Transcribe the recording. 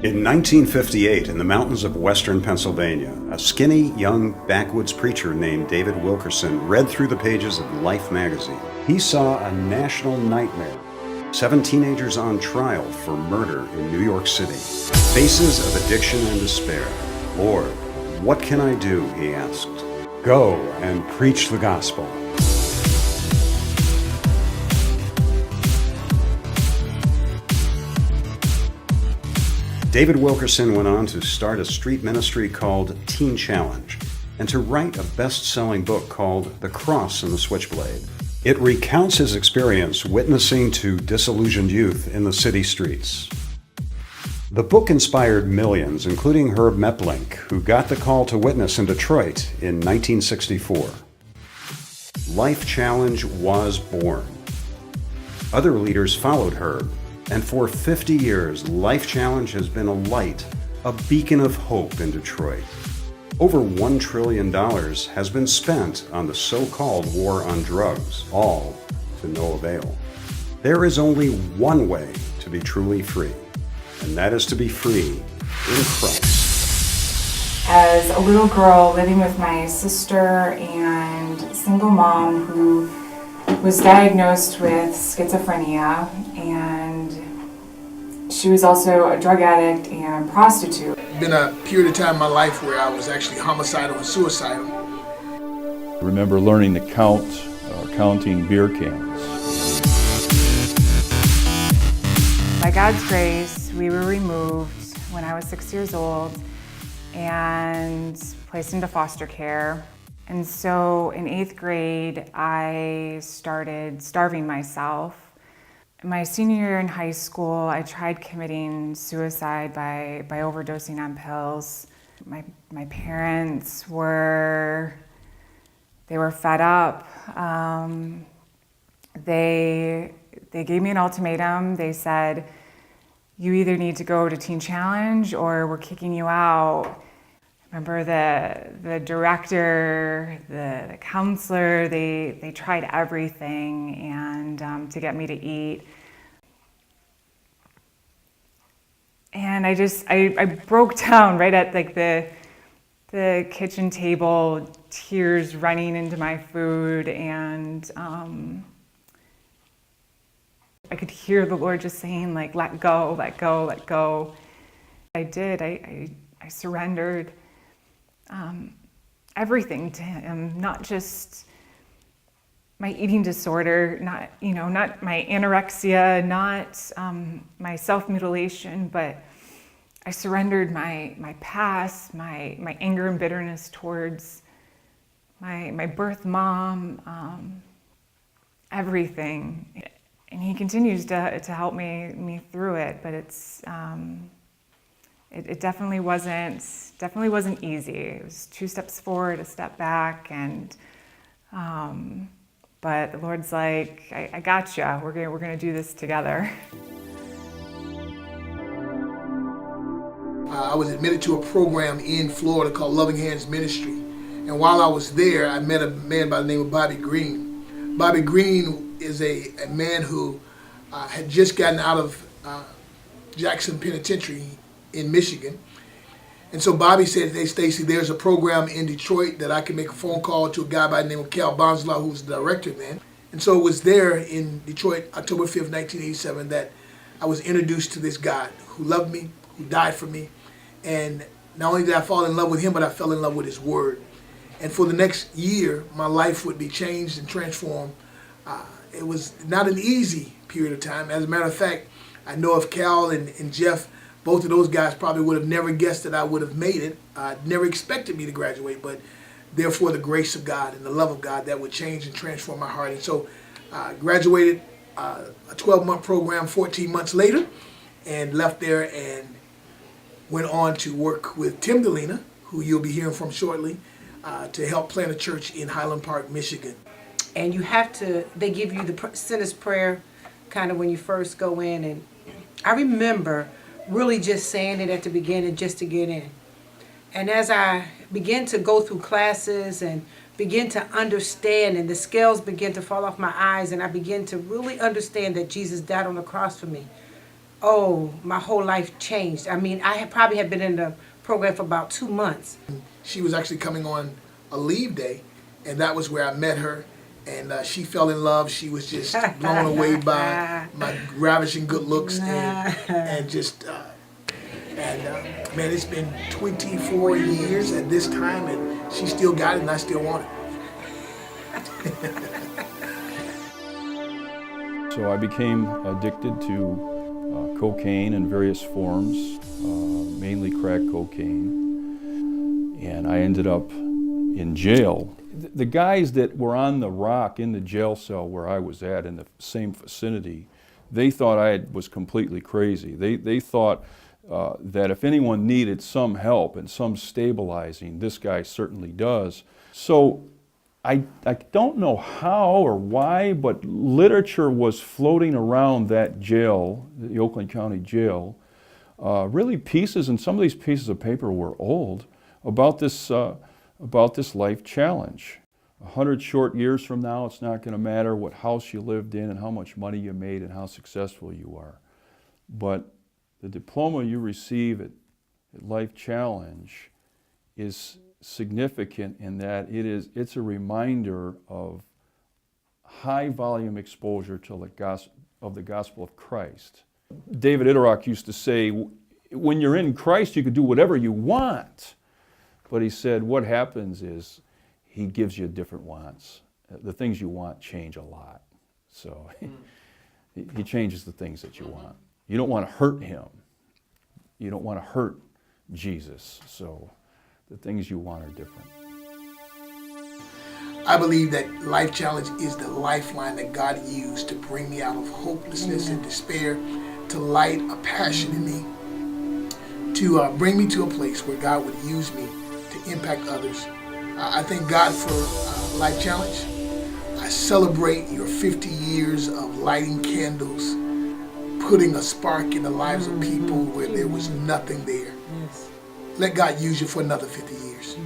In 1958, in the mountains of western Pennsylvania, a skinny, young backwoods preacher named David Wilkerson read through the pages of Life magazine. He saw a national nightmare: 7 teenagers on trial for murder in New York City. Faces of addiction and despair. "Lord, what can I do?" he asked. "Go and preach the gospel." David Wilkerson went on to start a street ministry called Teen Challenge and to write a best-selling book called The Cross and the Switchblade. It recounts his experience witnessing to disillusioned youth in the city streets. The book inspired millions, including Herb Meplink, who got the call to witness in Detroit in 1964. Life Challenge was born. Other leaders followed Herb, and for 50 years, Life Challenge has been a light, a beacon of hope in Detroit. Over $1 trillion has been spent on the so-called war on drugs, all to no avail. There is only one way to be truly free, and that is to be free in Christ. As a little girl living with my sister and single mom who was diagnosed with schizophrenia, and she was also a drug addict and a prostitute. Been a period of time in my life where I was actually homicidal and suicidal. I remember learning to count, counting beer cans. By God's grace, we were removed when I was 6 years old and placed into foster care. And so in 8th grade, I started starving myself. My senior year in high school, I tried committing suicide by overdosing on pills. My parents were fed up. They gave me an ultimatum. They said, "You either need to go to Teen Challenge or we're kicking you out." I remember the director, the counselor, they tried everything and to get me to eat. And I broke down right at like the kitchen table, tears running into my food, and I could hear the Lord just saying, like, let go, let go, let go. I did, I surrendered everything to Him, not just my eating disorder, not my anorexia, not my self-mutilation, but I surrendered my past, my anger and bitterness towards my birth mom, everything. And He continues to help me through it, but it definitely wasn't easy. It was 2 steps forward, a step back, and but the Lord's like, I got you. We're gonna do this together. I was admitted to a program in Florida called Loving Hands Ministry, and while I was there, I met a man by the name of Bobby Green. Bobby Green is a man who had just gotten out of Jackson Penitentiary in Michigan. And so Bobby said, "Hey Stacy, there's a program in Detroit that I can make a phone call to a guy by the name of Cal Bonslaw, who was the director then." And so it was there in Detroit, October 5th, 1987, that I was introduced to this God who loved me, who died for me. And not only did I fall in love with Him, but I fell in love with His Word. And for the next year, my life would be changed and transformed. It was not an easy period of time. As a matter of fact, I know if Cal and Jeff, both of those guys probably would have never guessed that I would have made it. Never expected me to graduate, but therefore the grace of God and the love of God that would change and transform my heart. And so I graduated a 12-month program 14 months later and left there and went on to work with Tim Delina, who you'll be hearing from shortly, to help plant a church in Highland Park, Michigan. And you have to, they give you the sinner's prayer kind of when you first go in. And I remember really just saying it at the beginning just to get in. And as I began to go through classes and begin to understand, and the scales begin to fall off my eyes, and I begin to really understand that Jesus died on the cross for me, oh, my whole life changed. I mean, I had probably been in the program for about 2 months. She was actually coming on a leave day, and that was where I met her. And she fell in love. She was just blown away by my ravishing good looks, and just man, it's been 24 years at this time, and she still got it, and I still want it. So I became addicted to cocaine in various forms, mainly crack cocaine, and I ended up in jail. The guys that were on the rock in the jail cell where I was at in the same vicinity, they thought I was completely crazy. They thought that if anyone needed some help and some stabilizing, this guy certainly does. So I don't know how or why, but literature was floating around that jail, the Oakland County Jail, really pieces, and some of these pieces of paper were old, about this life challenge. 100 short years from now, it's not going to matter what house you lived in and how much money you made and how successful you are. But the diploma you receive at Life Challenge is significant in that it's a reminder of high volume exposure to the gospel of Christ. David Iderach used to say, when you're in Christ, you can do whatever you want. But he said, what happens is he gives you different wants. The things you want change a lot. So he changes the things that you want. You don't want to hurt him. You don't want to hurt Jesus. So the things you want are different. I believe that Life Challenge is the lifeline that God used to bring me out of hopelessness and despair, to light a passion in me, to bring me to a place where God would use me to impact others. I thank God for Life Challenge. I celebrate your 50 years of lighting candles, putting a spark in the lives of people where there was nothing there. Let God use you for another 50 years.